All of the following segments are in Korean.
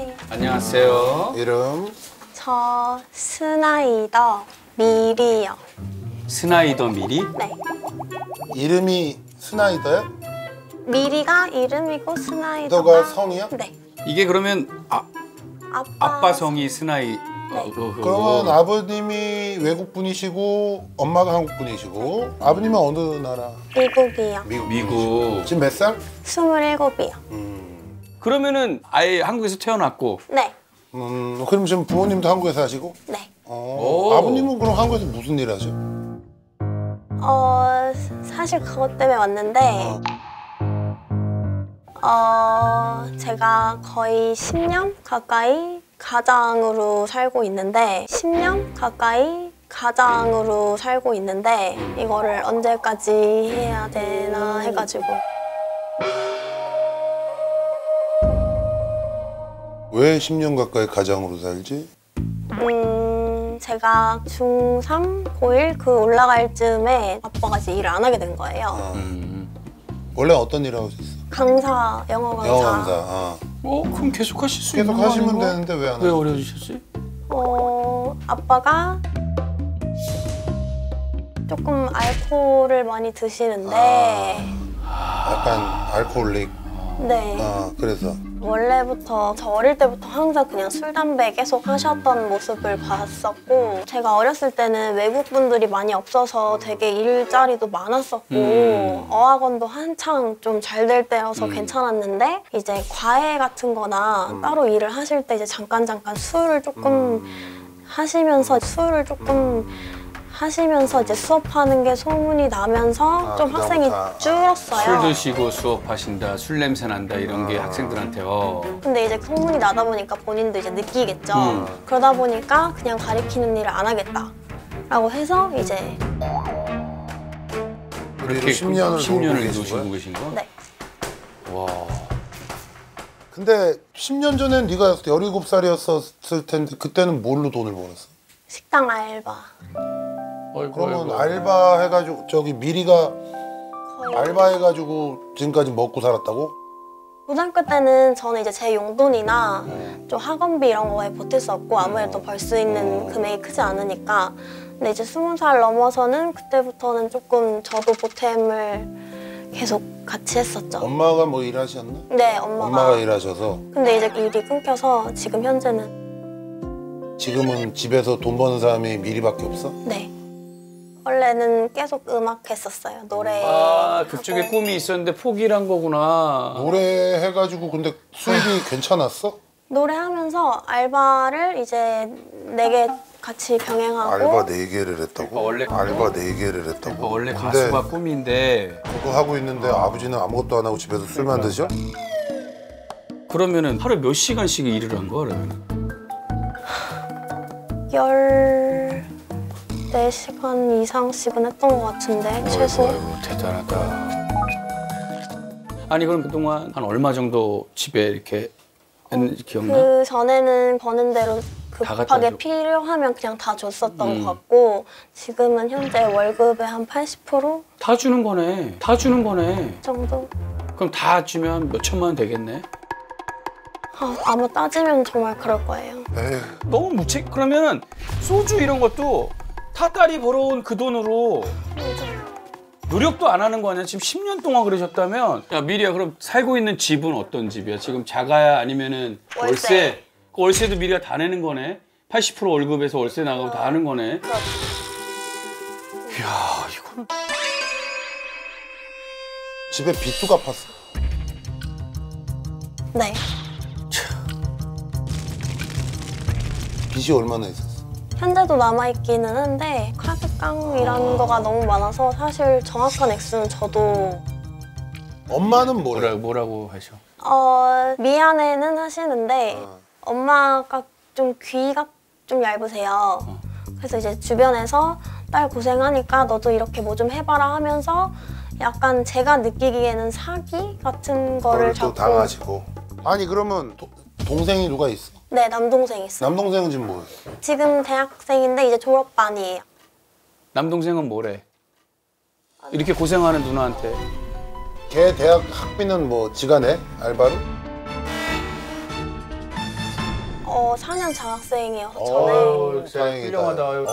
안녕하세요. 안녕하세요. 이름? 저 스나이더 미리요. 스나이더 미리? 네. 이름이 스나이더야? 미리가 이름이고 스나이더가 너가 성이야? 네. 이게 그러면 아빠 성이 스나이. 네. 그러면 아버님이 외국 분이시고 엄마가 한국 분이시고 아버님은 어느 나라? 미국이요. 미국. 지금 몇 살? 27이요. 그러면은 아예 한국에서 태어났고. 네. 그럼 지금 부모님도 한국에 사시고? 네. 아버님은 그럼 한국에서 무슨 일 하죠? 사실 그것 때문에 왔는데 제가 거의 10년 가까이 가장으로 살고 있는데 이거를 언제까지 해야 되나 해가지고. 왜 10년 가까이 가장으로 살지? 제가 중3, 고1 그 올라갈 즈음에 아빠가 이제 일을 안 하게 된 거예요. 원래 어떤 일 하고 있었어? 강사, 영어 강사. 영어 강사. 그럼 계속 하실 수 계속 있는 거 하시면 아닌가? 되는데 왜 안 왜 하지? 어려우셨지? 아빠가 조금 알코올을 많이 드시는데 약간 알코올릭. 네. 그래서 저 어릴 때부터 항상 그냥 술, 담배 계속 하셨던 모습을 봤었고, 제가 어렸을 때는 외국 분들이 많이 없어서 되게 일자리도 많았었고, 어학원도 한창 좀 잘 될 때여서 괜찮았는데, 이제 과외 같은 거나 따로 일을 하실 때 이제 잠깐 술을 조금 하시면서 이제 수업하는 게 소문이 나면서 좀 학생이 줄었어요. 술 드시고 수업하신다, 술 냄새 난다 이런 게 학생들한테 근데 이제 소문이 나다 보니까 본인도 이제 느끼겠죠. 그러다 보니까 그냥 가리키는 일을 안 하겠다 라고 해서 이제 그렇게 10년을 노시고 계신 거? 네. 와. 근데 10년 전엔 네가 17살이었을 텐데 그때는 뭘로 돈을 벌었어? 식당 알바. 그러면 알바 해가지고 미리가 거의 알바 해가지고 지금까지 먹고 살았다고? 고등학교 때는 저는 이제 제 용돈이나 좀 학원비 이런 거에 보탤 수 없고 아무래도 벌 수 있는 금액이 크지 않으니까. 근데 이제 20살 넘어서는 그때부터는 조금 저도 보탬을 계속 같이 했었죠. 엄마가 뭐 일하셨나? 네, 엄마가 일하셔서. 근데 이제 일이 끊겨서 지금 현재는. 지금은 집에서 돈 버는 사람이 미리밖에 없어? 네. 원래는 계속 음악 했었어요. 노래. 그쪽에 꿈이 있었는데 포기를 한 거구나. 노래 해가지고 근데 수입이 괜찮았어? 노래하면서 알바를 이제 4개 같이 병행하고. 알바 4개를 했다고? 알바 4개를 했다고? 원래 가수가 꿈인데 그거 하고 있는데 아버지는 아무것도 안 하고 집에서 술만 드셔? 그러면은 하루에 몇 시간씩 일을 한 거야 그러면? 14시간 이상씩은 했던 것 같은데 최소. 아이고, 대단하다. 아니 그럼 그동안 한 얼마 정도 집에 이렇게 했는지 기억나? 그 전에는 버는 대로 갖다 급하게 줘. 필요하면 그냥 다 줬었던 것 같고, 지금은 현재 월급의 한 80% 다 주는 거네. 다 주는 거네. 정도? 그럼 다 주면 몇 천만 원 되겠네? 아마 따지면 정말 그럴 거예요. 에휴. 너무 그러면 소주 이런 것도 다 딸이 벌어온 그 돈으로 노력도 안 하는 거 아니야? 지금 10년 동안 그러셨다면. 야 미리야, 그럼 살고 있는 집은 어떤 집이야? 지금 자가야 아니면은 월세? 그 월세도 미리가 다 내는 거네? 80% 월급에서 월세 나가고 다 하는 거네? 그렇죠. 이야 이거는 집에 빚도 갚았어? 네. 빚이 얼마나 있었어? 현재도 남아있기는 한데 카드깡이라는 거가 너무 많아서 사실 정확한 액수는 저도. 엄마는 뭐래? 뭐라고 하셔? 미안해는 하시는데 엄마가 좀 귀가 좀 얇으세요. 그래서 이제 주변에서 딸 고생하니까 너도 이렇게 뭐 좀 해봐라 하면서 약간 제가 느끼기에는 사기 같은 거를 또 당하시고. 아니 그러면 동생이 누가 있어? 네, 남동생 있어요. 남동생은 지금 뭐해? 지금 대학생인데 이제 졸업반이에요. 남동생은 뭐래? 이렇게 고생하는 누나한테. 걔 대학 학비는 뭐 지가 내? 알바로? 4년 장학생이어서 전에 다행이다. 훌륭하다. 아유,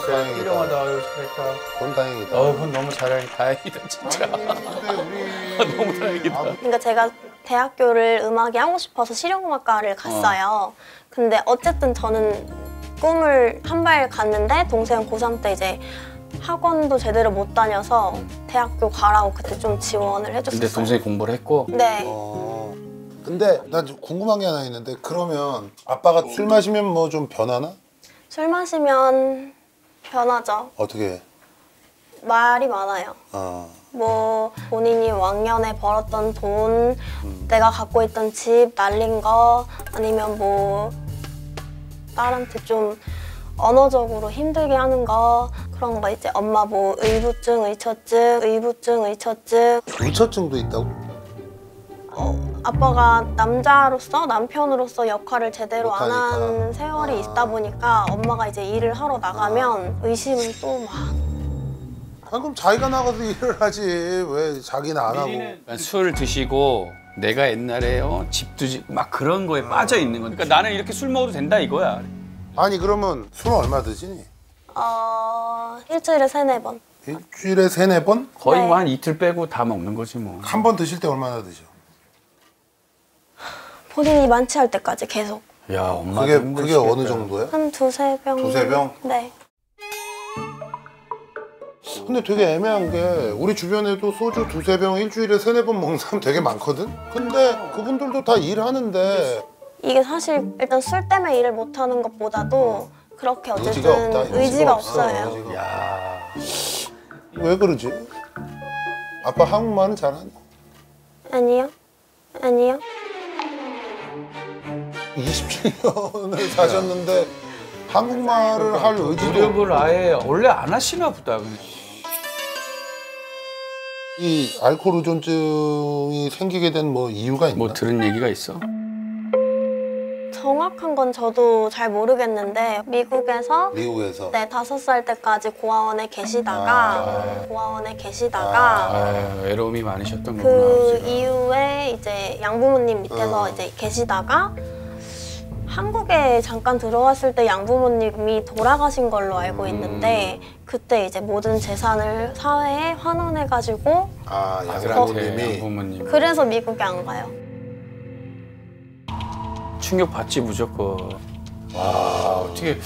다행이다. 훌륭하다. 아유, 잘했다. 그건 다행이다. 그건 너무 다행이다, 진짜. 근데 너무 다행이다. 그러니까 제가 대학교를 음악이 하고 싶어서 실용음악과를 갔어요. 근데 어쨌든 저는 꿈을 한 발 갔는데 동생은 고3 때 이제 학원도 제대로 못 다녀서 대학교 가라고 그때 좀 지원을 해줬었어요. 근데 동생이 공부를 했고 네. 근데 난 좀 궁금한 게 하나 있는데 그러면 아빠가 술 마시면 뭐 좀 변하나? 술 마시면 변하죠. 어떻게 해? 말이 많아요. 뭐 본인이 왕년에 벌었던 돈, 내가 갖고 있던 집 날린 거, 아니면 뭐 딸한테 좀 언어적으로 힘들게 하는 거, 그런 거 이제 엄마 뭐 의부증, 의처증, 의부증, 의처증. 의처증도 있다고? 아빠가 남자로서 남편으로서 역할을 제대로 안 못하니까. 한 세월이 있다 보니까 엄마가 이제 일을 하러 나가면 의심을 또 막. 그럼 자기가 나가서 일을 하지 왜 자기는 안 하고? 술 드시고 내가 옛날에 집도 짓고 막 그런 거에 빠져 있는 거니까 나는 이렇게 술 먹어도 된다 이거야. 아니 그러면 술은 얼마 드시니? 일주일에 3-4번. 일주일에 3-4번? 거의 네. 뭐 한 이틀 빼고 다 먹는 거지 뭐. 한 번 드실 때 얼마나 드셔? 본인이 만취할 때까지 계속. 야, 엄마 그게 어느 정도야? 한 2-3병. 2-3병? 네. 근데 되게 애매한 게 우리 주변에도 소주 2-3병 일주일에 3-4번 먹는 사람 되게 많거든? 근데 그분들도 다 일하는데 이게 사실 일단 술 때문에 일을 못하는 것보다도 그렇게 의지가 어쨌든 없다. 의지가 없어요. 의지가 야, 왜 그러지? 아빠 한국말은 잘하나? 아니요. 아니요. 27년을 사셨는데 한국말을 할 의지도 노력을 아예 원래 안 하시나 보다. 그냥. 이 알코올 의존증이 생기게 된 뭐 이유가 있나? 뭐 들은 얘기가 있어? 정확한 건 저도 잘 모르겠는데 미국에서 네, 5살 때까지 고아원에 계시다가 아유, 외로움이 많으셨던 거구나. 그 아버지가. 이후에 이제 양부모님 밑에서 이제 계시다가 한국에 잠깐 들어왔을 때 양부모님이 돌아가신 걸로 알고 있는데 그때 이제 모든 재산을 사회에 환원해가지고 아들한테 양부모님이 부모님 그래서 미국에 안 가요. 충격 받지 무조건. 와, 어떻게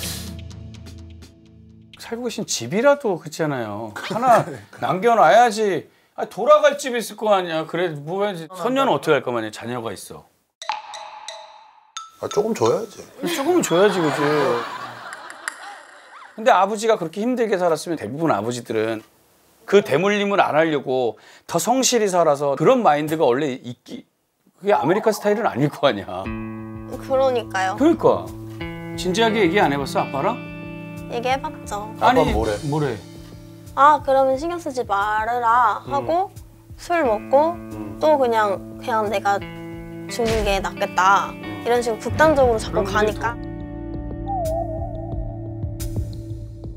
살고 계신 집이라도 그렇잖아요. 하나 남겨놔야지. 돌아갈 집이 있을 거 아니야. 그래 뭐 손녀는 어떻게 할 거면 자녀가 있어. 조금 줘야지. 조금은 줘야지, 그지. 근데 아버지가 그렇게 힘들게 살았으면 대부분 아버지들은 그 대물림을 안 하려고 더 성실히 살아서 그런 마인드가 원래 있기. 그게 아메리카 스타일은 아닐 거 아니야. 그러니까요. 그러니까 진지하게 얘기 안 해봤어 아빠랑? 얘기해봤죠. 아빠 뭐래? 뭐래? 그러면 신경 쓰지 말아라 하고 술 먹고 또 그냥 내가 주는 게 낫겠다 이런 식으로 극단적으로 자꾸 가니까.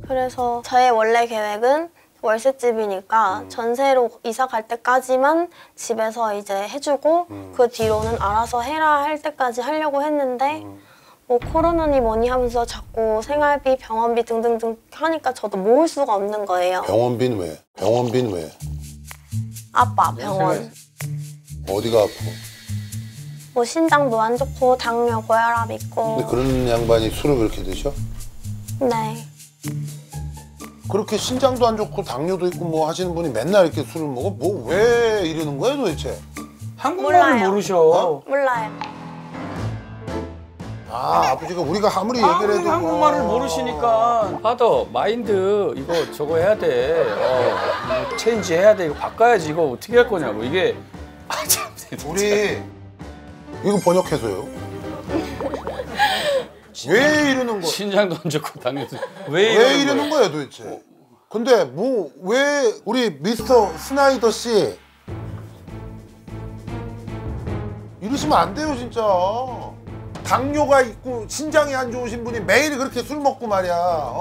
그래서 저의 원래 계획은 월세집이니까 전세로 이사 갈 때까지만 집에서 이제 해주고 그 뒤로는 알아서 해라 할 때까지 하려고 했는데 뭐 코로나니 뭐니 하면서 자꾸 생활비, 병원비 등등등 하니까 저도 모을 수가 없는 거예요. 병원비는 왜? 병원비는 왜? 아빠 병원. 어디가 아파? 뭐 신장도 안 좋고 당뇨, 고혈압 있고. 근데 그런 양반이 술을 그렇게 드셔? 네. 그렇게 신장도 안 좋고 당뇨도 있고 뭐 하시는 분이 맨날 이렇게 술을 먹어? 뭐 왜 이러는 거야 도대체? 한국말을 몰라요. 모르셔. 몰라요. 아버지가 우리가 아무리 얘기를 해도 한국말을 모르시니까 파더 마인드 이거 저거 해야 돼. 이거 체인지 해야 돼. 이거 바꿔야지. 이거 어떻게 할 거냐고. 이게 참. 우리 이거 번역해서요. 왜 이러는 거야? 신장도 안 좋고 당뇨도 왜 이러는 거야 도대체? 근데 뭐 왜 우리 미스터 스나이더 씨 이러시면 안 돼요 진짜. 당뇨가 있고 신장이 안 좋으신 분이 매일 그렇게 술 먹고 말이야.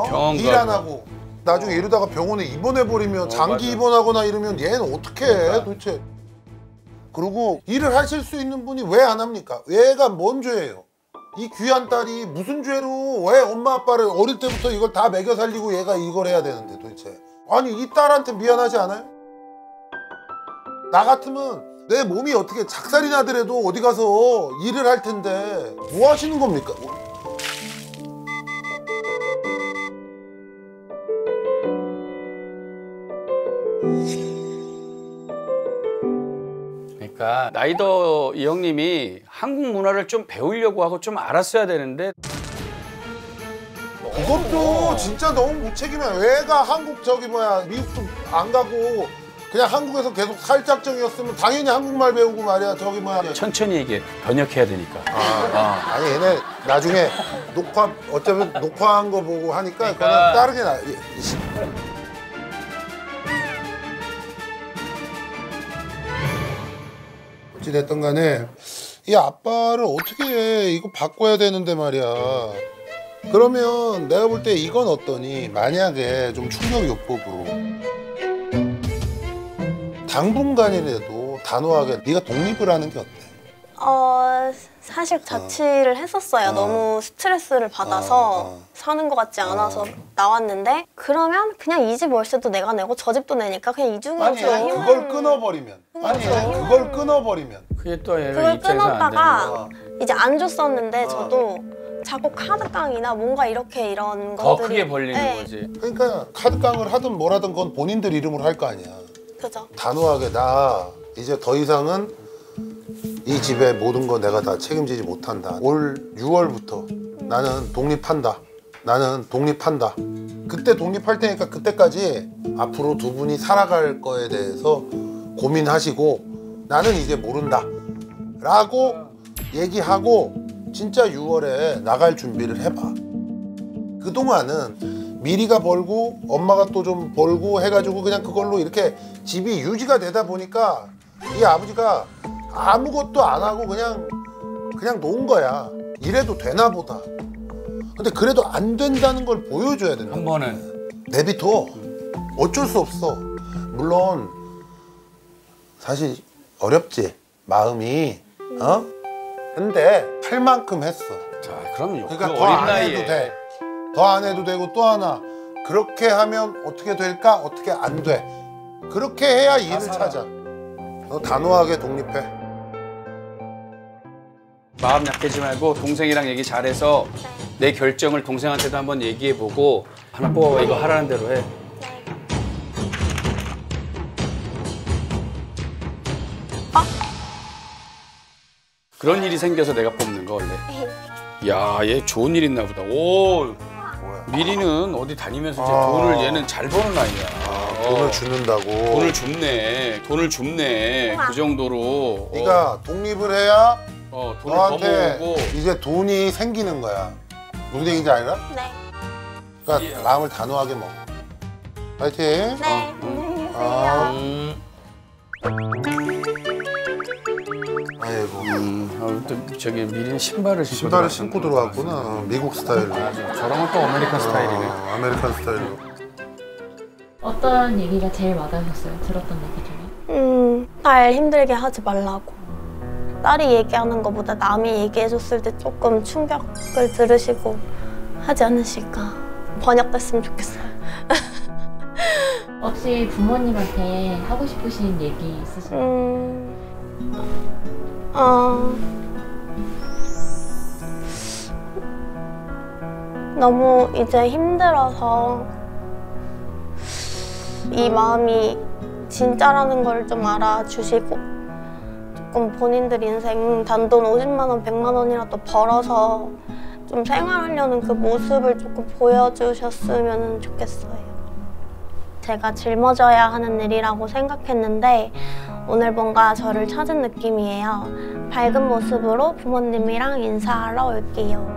병원 일 안 가고. 하고 나중에 이러다가 병원에 입원해 버리면 장기 맞아. 입원하거나 이러면 얘는 어떻게 해 도대체? 그리고 일을 하실 수 있는 분이 왜 안 합니까? 얘가 뭔 죄예요? 이 귀한 딸이 무슨 죄로 왜 엄마 아빠를 어릴 때부터 이걸 다 먹여 살리고 얘가 이걸 해야 되는데 도대체. 아니 이 딸한테 미안하지 않아요? 나 같으면 내 몸이 어떻게 작살이 나더라도 어디 가서 일을 할 텐데 뭐 하시는 겁니까? 그러니까 나이더 이 형님이 한국 문화를 좀 배우려고 하고 좀 알았어야 되는데 그것도 진짜 너무 무책임해. 왜가 한국 저기 뭐야 미국도 안 가고 그냥 한국에서 계속 살짝정이었으면 당연히 한국말 배우고 말이야 저기 뭐야. 천천히 얘기해. 번역해야 되니까. 아니 얘네 나중에 녹화 어쩌면 녹화한 거 보고 하니까 그거는 그러니까. 다르게 나. 어찌됐든 간에 이 아빠를 어떻게 해. 이거 바꿔야 되는데 말이야. 그러면 내가 볼 때 이건 어떠니? 만약에 좀 충격요법으로 당분간이라도 단호하게 네가 독립을 하는 게 어때? 사실 자취를 했었어요. 너무 스트레스를 받아서 사는 것 같지 않아서 나왔는데 그러면 그냥 이 집 월세도 내가 내고 저 집도 내니까 그냥 이중으로 아니 그걸 끊어버리면 그걸 끊어버리면 그게 또 얘가 그걸 입장에서 안 되는 끊었다가 거야. 이제 안 줬었는데 저도 자꾸 카드깡이나 뭔가 이렇게 이런 더 것들이 크게 벌리는 네, 거지. 그러니까 카드깡을 하든 뭘 하든 건 본인들 이름으로 할 거 아니야. 그죠. 단호하게 나 이제 더 이상은 이 집의 모든 거 내가 다 책임지지 못한다. 올 6월부터 나는 독립한다. 나는 독립한다. 그때 독립할 테니까 그때까지 앞으로 두 분이 살아갈 거에 대해서 고민하시고 나는 이제 모른다 라고 얘기하고 진짜 6월에 나갈 준비를 해봐. 그동안은 미리가 벌고 엄마가 또 좀 벌고 해가지고 그냥 그걸로 이렇게 집이 유지가 되다 보니까 이 아버지가 아무것도 안 하고 그냥 놓은 거야. 이래도 되나 보다. 근데 그래도 안 된다는 걸 보여줘야 된다. 한 번은 내비둬. 어쩔 수 없어. 물론 사실 어렵지 마음이. 근데 할 만큼 했어. 자, 그럼요. 그러니까 그 더 어린 안 나이에 해도 돼. 더 안 해도 되고 또 하나. 그렇게 하면 어떻게 될까? 어떻게 안 돼. 그렇게 해야 일을 찾아. 너 단호하게 독립해. 마음 약해지 말고 동생이랑 얘기 잘해서 내 결정을 동생한테도 한번 얘기해보고 하나 뽑아 이거 하라는 대로 해. 그런 일이 생겨서 내가 뽑는 거 원래. 야, 얘 좋은 일 있나 보다. 오, 뭐야? 미리는 어디 다니면서 이제 돈을 얘는 잘 버는 아이야. 돈을 주는다고. 돈을 줍네. 돈을 줍네. 그 정도로. 네가 독립을 해야 돈을 더 너한테 모으고. 이제 돈이 생기는 거야. 무슨 얘기인지 알아? 네. 그러니까 마음을 단호하게 먹어. 파이팅. 네. 안녕히 계세요. 아이고. 또 저기 미리는 신발을 신고 신발을 들어갔던 신고 거. 들어왔구나. 미국 스타일로. 맞아. 저런 건 또 아메리칸 스타일이네. 아메리칸 스타일로. 어떤 얘기가 제일 와닿으셨어요? 들었던 얘기 중에? 딸 힘들게 하지 말라고. 딸이 얘기하는 것보다 남이 얘기해줬을 때 조금 충격을 들으시고 하지 않으실까. 번역됐으면 좋겠어요. 혹시 부모님한테 하고 싶으신 얘기 있으신가요? 너무 이제 힘들어서 이 마음이 진짜라는 걸 좀 알아주시고 조금 본인들 인생 단돈 50만 원, 100만 원이라도 벌어서 좀 생활하려는 그 모습을 조금 보여주셨으면 좋겠어요. 제가 짊어져야 하는 일이라고 생각했는데 오늘 뭔가 저를 찾은 느낌이에요. 밝은 모습으로 부모님이랑 인사하러 올게요.